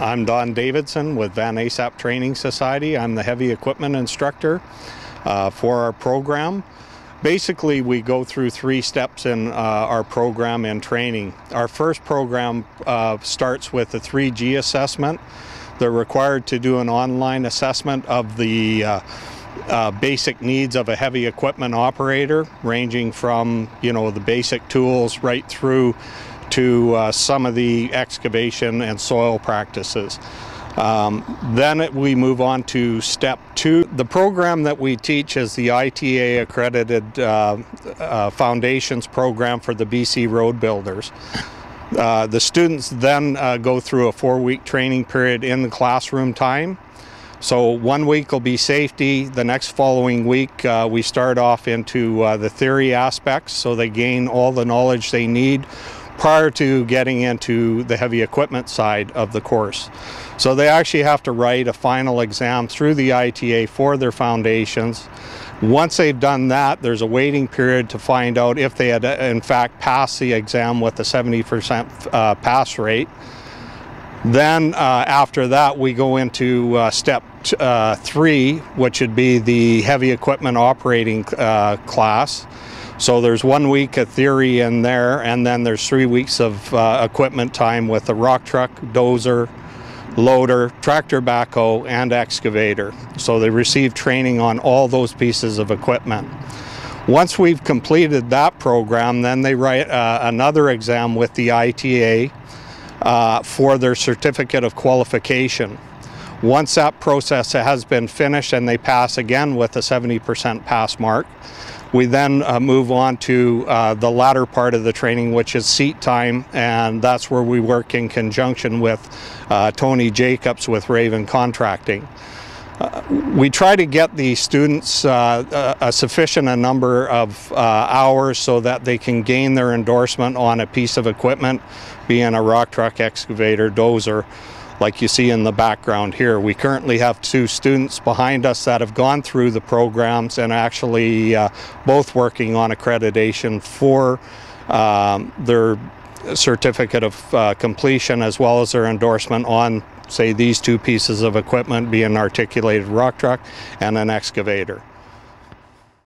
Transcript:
I'm Don Davidson with Van Asap Training Society. I'm the heavy equipment instructor for our program. Basically, we go through 3 steps in our program and training. Our first program starts with the 3G assessment. They're required to do an online assessment of the basic needs of a heavy equipment operator, ranging from, the basic tools right through to some of the excavation and soil practices. Then we move on to step 2. The program that we teach is the ITA accredited foundations program for the BC road builders. The students then go through a 4-week training period in the classroom time. So 1 week will be safety. The next following week we start off into the theory aspects, so they gain all the knowledge they need prior to getting into the heavy equipment side of the course. So they actually have to write a final exam through the ITA for their foundations. Once they've done that, there's a waiting period to find out if they had in fact passed the exam with a 70% pass rate. Then after that, we go into step 3, which would be the heavy equipment operating class. So there's 1 week of theory in there, and then there's 3 weeks of equipment time with a rock truck, dozer, loader, tractor backhoe, and excavator. So they receive training on all those pieces of equipment. Once we've completed that program, then they write another exam with the ITA for their certificate of qualification. Once that process has been finished and they pass again with a 70% pass mark, we then move on to the latter part of the training, which is seat time, and that's where we work in conjunction with Tony Jacobs with Raven Contracting. We try to get the students a sufficient number of hours so that they can gain their endorsement on a piece of equipment, being a rock truck, excavator, dozer, like you see in the background here. We currently have 2 students behind us that have gone through the programs and actually both working on accreditation for their certificate of completion, as well as their endorsement on, say, these 2 pieces of equipment, being an articulated rock truck and an excavator.